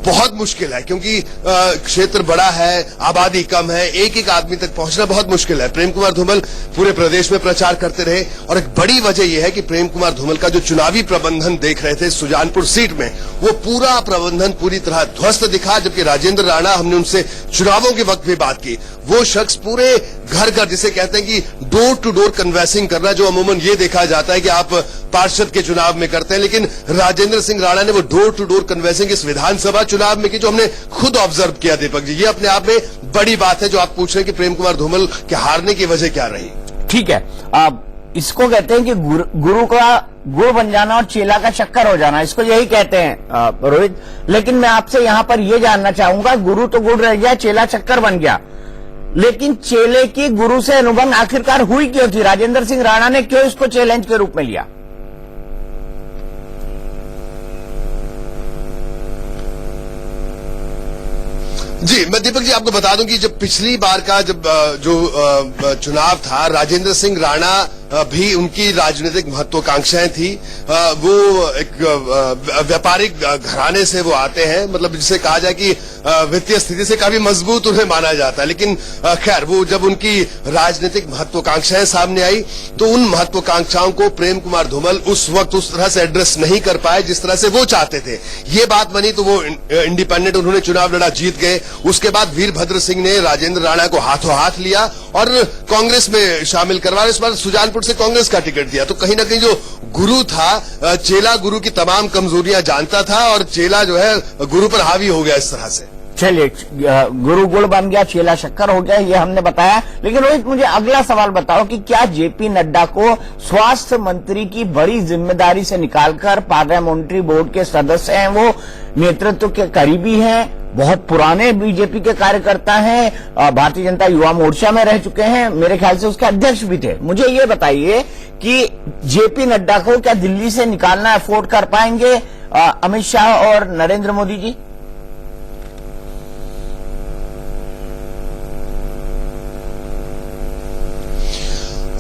Speaker 8: बहुत मुश्किल है, क्योंकि क्षेत्र बड़ा है, आबादी कम है, एक एक आदमी तक पहुंचना बहुत मुश्किल है। प्रेम कुमार धूमल पूरे प्रदेश में प्रचार करते रहे और एक बड़ी वजह यह है कि प्रेम कुमार धूमल का जो चुनावी प्रबंधन देख रहे थे सुजानपुर सीट में, वो पूरा प्रबंधन पूरी तरह ध्वस्त दिखा। जबकि राजेंद्र राणा, हमने उनसे चुनावों के वक्त भी बात की, वो शख्स पूरे घर घर, जिसे कहते हैं कि डोर टू डोर कन्वेंसिंग करना, जो अमूमन ये देखा जाता है कि आप पार्षद के चुनाव में करते हैं, लेकिन राजेंद्र सिंह राणा ने वो डोर टू डोर कन्वेंसिंग इस विधानसभा चुनाव में की, जो हमने खुद ऑब्जर्व किया। दीपक जी, ये अपने आप में बड़ी बात है जो आप पूछ रहे हैं कि प्रेम कुमार धूमल के हारने की वजह क्या रही।
Speaker 1: ठीक है, इसको कहते हैं कि गुरु का गुड़ बन जाना और चेला का शक्कर हो जाना, इसको यही कहते हैं रोहित। लेकिन मैं आपसे यहां पर यह जानना चाहूंगा, गुरु तो गुड़ रह गया, चेला शक्कर बन गया, लेकिन चेले की गुरु से अनुबंध आखिरकार हुई क्यों थी? राजेंद्र सिंह राणा ने क्यों इसको चैलेंज के रूप में लिया?
Speaker 8: जी, मैं दीपक जी आपको बता दूं कि जब पिछली बार का जो चुनाव था, राजेंद्र सिंह राणा भी उनकी राजनीतिक महत्वाकांक्षाएं थी। वो एक व्यापारिक घराने से वो आते हैं, मतलब जिसे कहा जाए कि वित्तीय स्थिति से काफी मजबूत उन्हें माना जाता है। लेकिन खैर, वो जब उनकी राजनीतिक महत्वाकांक्षाएं सामने आई तो उन महत्वाकांक्षाओं को प्रेम कुमार धूमल उस वक्त उस तरह से एड्रेस नहीं कर पाए जिस तरह से वो चाहते थे। ये बात बनी तो वो इंडिपेंडेंट उन्होंने चुनाव लड़ा, जीत गए। उसके बाद वीरभद्र सिंह ने राजेंद्र राणा को हाथों हाथ लिया और कांग्रेस में शामिल करवा, इस बार सुजानपुर से कांग्रेस का टिकट दिया। तो कहीं ना कहीं जो गुरु था, चेला गुरु की तमाम कमजोरियां जानता था और चेला जो है गुरु पर हावी हो गया इस तरह से।
Speaker 1: चलिए, गुरु गुड़ बन गया, चेला शक्कर हो गया, ये हमने बताया। लेकिन रोहित, मुझे अगला सवाल बताओ कि क्या जेपी नड्डा को स्वास्थ्य मंत्री की बड़ी जिम्मेदारी से निकालकर पार्लियामेंट्री बोर्ड के सदस्य हैं, वो नेतृत्व के करीबी हैं, बहुत पुराने बीजेपी के कार्यकर्ता हैं, भारतीय जनता युवा मोर्चा में रह चुके हैं, मेरे ख्याल से उसके अध्यक्ष भी थे। मुझे ये बताइए कि जेपी नड्डा को क्या दिल्ली से निकालना अफोर्ड कर पाएंगे अमित शाह और नरेंद्र मोदी जी?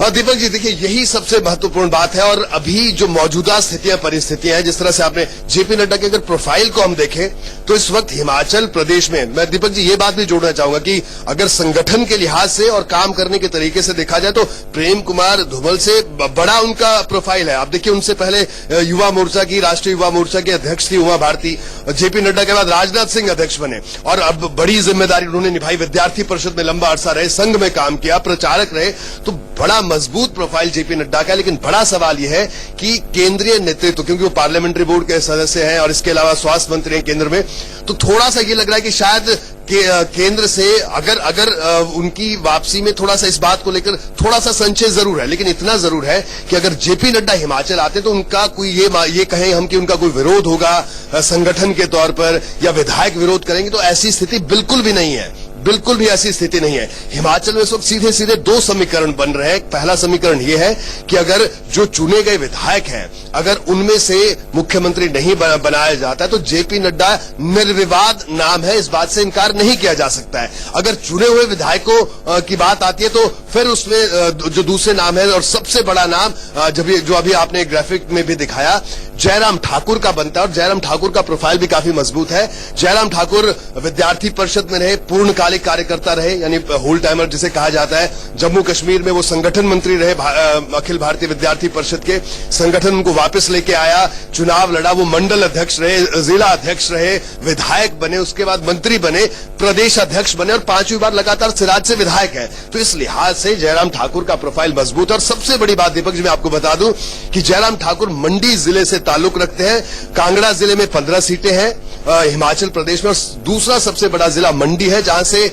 Speaker 8: दीपक जी, देखिए, यही सबसे महत्वपूर्ण बात है। और अभी जो मौजूदा परिस्थितियां हैं, जिस तरह से आपने जेपी नड्डा के अगर प्रोफाइल को हम देखें तो इस वक्त हिमाचल प्रदेश में, मैं दीपक जी ये बात भी जोड़ना चाहूंगा कि अगर संगठन के लिहाज से और काम करने के तरीके से देखा जाए तो प्रेम कुमार धूमल से बड़ा उनका प्रोफाइल है। आप देखिए, उनसे पहले युवा मोर्चा की, राष्ट्रीय युवा मोर्चा की अध्यक्ष थी उमा भारती, जेपी नड्डा के बाद राजनाथ सिंह अध्यक्ष बने और अब बड़ी जिम्मेदारी उन्होंने निभाई, विद्यार्थी परिषद में लंबा अरसा रहे, संघ में काम किया, प्रचारक रहे, तो बड़ा मजबूत प्रोफाइल जेपी नड्डा का। लेकिन बड़ा सवाल यह है कि केंद्रीय नेतृत्व, क्योंकि वो पार्लियामेंट्री बोर्ड के सदस्य हैं और इसके अलावा स्वास्थ्य मंत्री हैं केंद्र में, तो थोड़ा सा ये लग रहा है कि शायद केंद्र से अगर उनकी वापसी में थोड़ा सा इस बात को लेकर थोड़ा सा संशय जरूर है। लेकिन इतना जरूर है कि अगर जेपी नड्डा हिमाचल आते तो उनका कोई ये कहें हम कि उनका कोई विरोध होगा संगठन के तौर पर या विधायक विरोध करेंगे, तो ऐसी स्थिति बिल्कुल भी नहीं है, बिल्कुल भी ऐसी स्थिति नहीं है। हिमाचल में इस वक्त सीधे सीधे दो समीकरण बन रहे हैं। पहला समीकरण यह है कि अगर जो चुने गए विधायक हैं, अगर उनमें से मुख्यमंत्री नहीं बनाया जाता तो जेपी नड्डा निर्विवाद नाम है, इस बात से इनकार नहीं किया जा सकता है। अगर चुने हुए विधायकों की बात आती है तो फिर उसमें जो दूसरे नाम है और सबसे बड़ा नाम जो अभी आपने ग्राफिक में भी दिखाया, जयराम ठाकुर का बनता है। और जयराम ठाकुर का प्रोफाइल भी काफी मजबूत है। जयराम ठाकुर विद्यार्थी परिषद में रहे, पूर्णकालिक कार्यकर्ता रहे, यानी होल टाइमर जिसे कहा जाता है। जम्मू कश्मीर में वो संगठन मंत्री रहे, अखिल भारतीय विद्यार्थी परिषद के। संगठन उनको वापस लेके आया, चुनाव लड़ा, वो मंडल अध्यक्ष रहे, जिला अध्यक्ष रहे, विधायक बने, उसके बाद मंत्री बने, प्रदेश अध्यक्ष बने और 5वीं बार लगातार सिराज से विधायक है। तो इस लिहाज से जयराम ठाकुर का प्रोफाइल मजबूत है। और सबसे बड़ी बात दीपक जी मैं आपको बता दूं कि जयराम ठाकुर मंडी जिले से ताल्लुक रखते हैं। कांगड़ा जिले में 15 सीटें हैं हिमाचल प्रदेश में, और दूसरा सबसे बड़ा जिला मंडी है जहां से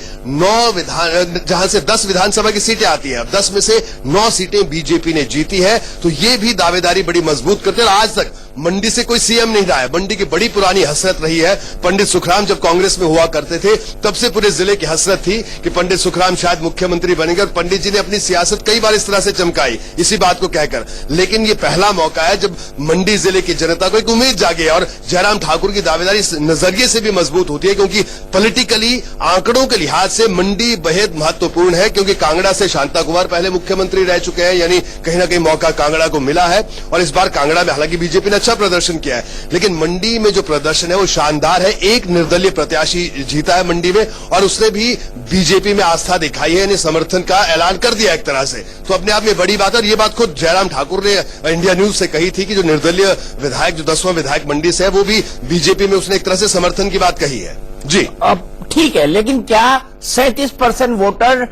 Speaker 8: 10 विधानसभा की सीटें आती हैं। अब 10 में से 9 सीटें बीजेपी ने जीती है, तो ये भी दावेदारी बड़ी मजबूत करते हैं। आज तक मंडी से कोई सीएम नहीं रहा है। मंडी की बड़ी पुरानी हसरत रही है। पंडित सुखराम जब कांग्रेस में हुआ करते थे तब से पूरे जिले की हसरत थी कि पंडित सुखराम शायद मुख्यमंत्री बनेंगे, और पंडित जी ने अपनी सियासत कई बार इस तरह से चमकाई इसी बात को कहकर। लेकिन ये पहला मौका है जब मंडी जिले की जनता को एक उम्मीद जागे, और जयराम ठाकुर की दावेदारी इस नजरिए से भी मजबूत होती है क्योंकि पॉलिटिकली आंकड़ों के लिहाज से मंडी बेहद महत्वपूर्ण है। क्योंकि कांगड़ा से शांता कुमार पहले मुख्यमंत्री रह चुके हैं, यानी कहीं ना कहीं मौका कांगड़ा को मिला है। और इस बार कांगड़ा में हालांकि बीजेपी ने अच्छा प्रदर्शन किया है, लेकिन मंडी में जो प्रदर्शन है वो शानदार है। एक निर्दलीय प्रत्याशी जीता है मंडी में, और उसने भी बीजेपी में आस्था दिखाई है, यानी समर्थन का ऐलान कर दिया एक तरह से। तो अपने आप में बड़ी बात है। और ये बात खुद जयराम ठाकुर ने इंडिया न्यूज से कही थी कि जो निर्दलीय विधायक, जो 10वां विधायक मंडी से है, वो भी बीजेपी में उसने एक तरह से समर्थन की बात कही है। जी
Speaker 1: अब ठीक है, लेकिन क्या 37% वोटर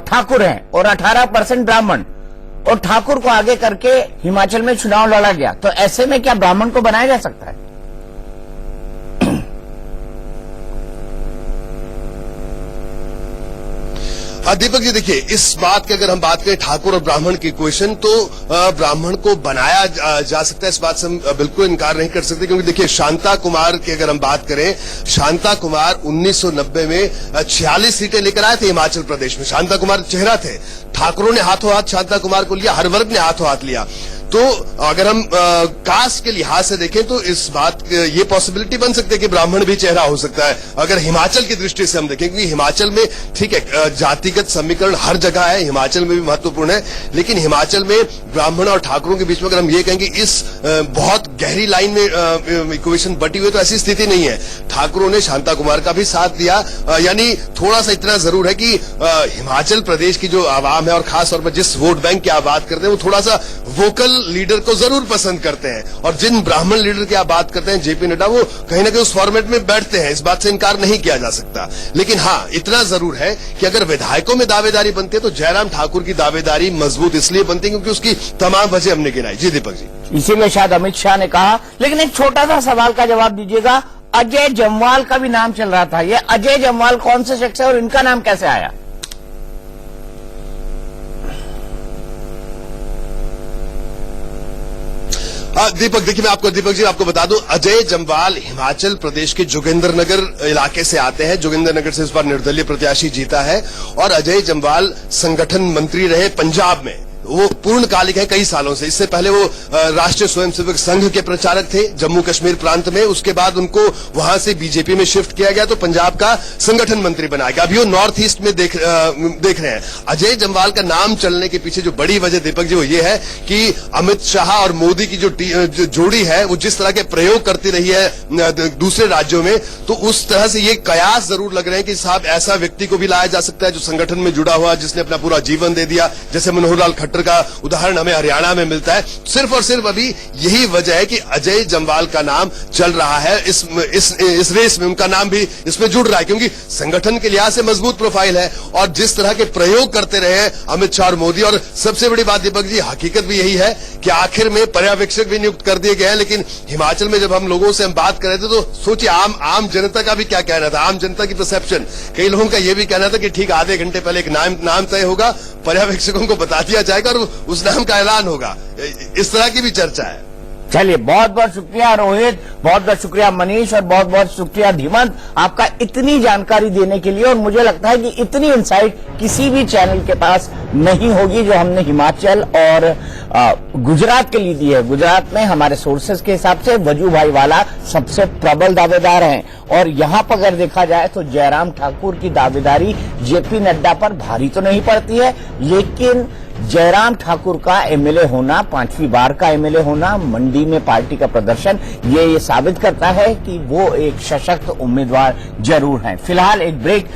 Speaker 1: ठाकुर हैं और 18% ब्राह्मण, और ठाकुर को आगे करके हिमाचल में चुनाव लड़ा गया, तो ऐसे में क्या ब्राह्मण को बनाया जा सकता है?
Speaker 8: दीपक जी देखिए, इस बात की अगर हम बात करें ठाकुर और ब्राह्मण की इक्वेशन, तो ब्राह्मण को बनाया जा सकता है, इस बात से हम बिल्कुल इनकार नहीं कर सकते। क्योंकि देखिए, शांता कुमार की अगर हम बात करें, शांता कुमार 1990 में 46 सीटें लेकर आए थे हिमाचल प्रदेश में। शांता कुमार चेहरा थे, ठाकुरों ने हाथों हाथ शांता कुमार को लिया, हर वर्ग ने हाथों हाथ लिया। तो अगर हम कास्ट के लिहाज से देखें तो इस बात ये पॉसिबिलिटी बन सकती है कि ब्राह्मण भी चेहरा हो सकता है, अगर हिमाचल की दृष्टि से हम देखें। क्योंकि हिमाचल में ठीक है, जातिगत समीकरण हर जगह है, हिमाचल में भी महत्वपूर्ण है, लेकिन हिमाचल में ब्राह्मण और ठाकुरों के बीच में अगर हम ये कहेंगे इस बहुत गहरी लाइन में इक्वेशन बटी हुई, तो ऐसी स्थिति नहीं है। ठाकुरों ने शांता कुमार का भी साथ दिया, यानी थोड़ा सा इतना जरूर है कि हिमाचल प्रदेश की जो आवाम है, और खासतौर पर जिस वोट बैंक की आप बात करते हैं, वो थोड़ा सा वोकल लीडर को जरूर पसंद करते हैं। और जिन ब्राह्मण लीडर की आप बात करते हैं, जेपी नड्डा, वो कहीं ना कहीं उस फॉर्मेट में बैठते हैं, इस बात से इनकार नहीं किया जा सकता। लेकिन हाँ, इतना जरूर है कि अगर विधायकों में दावेदारी बनती है तो जयराम ठाकुर की दावेदारी मजबूत इसलिए बनती है क्योंकि उसकी तमाम वजह हमने गिनाई। जी दीपक जी,
Speaker 1: इसीलिए शायद अमित शाह ने कहा। लेकिन एक छोटा सा सवाल का जवाब दीजिएगा, अजय जम्वाल का भी नाम चल रहा था, ये अजय जम्वाल कौन से शख्स है और इनका नाम कैसे आया?
Speaker 8: दीपक देखिए, मैं आपको बता दूं, अजय जम्वाल हिमाचल प्रदेश के जोगिंद्रनगर इलाके से आते हैं। जोगिंद्रनगर से इस बार निर्दलीय प्रत्याशी जीता है, और अजय जम्वाल संगठन मंत्री रहे पंजाब में, वो पूर्णकालिक है कई सालों से। इससे पहले वो राष्ट्रीय स्वयंसेवक संघ के प्रचारक थे जम्मू कश्मीर प्रांत में, उसके बाद उनको वहां से बीजेपी में शिफ्ट किया गया तो पंजाब का संगठन मंत्री बनाया गया। अभी वो नॉर्थ ईस्ट में देख रहे हैं। अजय जम्वाल का नाम चलने के पीछे जो बड़ी वजह दीपक जी वो ये है कि अमित शाह और मोदी की जो जोड़ी है, वो जिस तरह के प्रयोग करती रही है दूसरे राज्यों में, तो उस तरह से ये कयास जरूर लग रहे हैं कि साहब ऐसा व्यक्ति को भी लाया जा सकता है जो संगठन में जुड़ा हुआ, जिसने अपना पूरा जीवन दे दिया, जैसे मनोहर लाल खट्टर का उदाहरण हमें हरियाणा में मिलता है। सिर्फ और सिर्फ अभी यही वजह है कि अजय जम्वाल का नाम चल रहा है इस रेस में, उनका नाम भी इसमें जुड़ रहा है क्योंकि संगठन के लिहाज से मजबूत प्रोफाइल है, और जिस तरह के प्रयोग करते रहे हैं अमित शाह और मोदी। और सबसे बड़ी बात दीपक जी, हकीकत भी यही है कि आखिर में पर्यवेक्षक भी नियुक्त कर दिए गए हैं। लेकिन हिमाचल में जब हम लोगों से बात कर रहे थे तो सोचिए आम जनता का भी क्या कहना था, आम जनता की परसेप्शन। कई लोगों का यह भी कहना था कि ठीक आधे घंटे पहले एक नाम तय होगा, पर्यवेक्षकों को बता दिया जाएगा और उस नाम का ऐलान होगा। इस तरह की भी चर्चा है।
Speaker 1: चलिए, बहुत बहुत शुक्रिया रोहित, बहुत बहुत शुक्रिया मनीष, और बहुत बहुत शुक्रिया धीमंत आपका इतनी जानकारी देने के लिए। और मुझे लगता है कि इतनी इंसाइट किसी भी चैनल के पास नहीं होगी जो हमने हिमाचल और गुजरात के लिए दी है। गुजरात में हमारे सोर्सेज के हिसाब से वजूभाई वाला सबसे प्रबल दावेदार हैं, और यहां पर अगर देखा जाए तो जयराम ठाकुर की दावेदारी जेपी नड्डा पर भारी तो नहीं पड़ती है, लेकिन जयराम ठाकुर का एमएलए होना, 5वीं बार का एमएलए होना, मंडी में पार्टी का प्रदर्शन, ये साबित करता है कि वो एक सशक्त उम्मीदवार जरूर हैं। फिलहाल एक ब्रेक।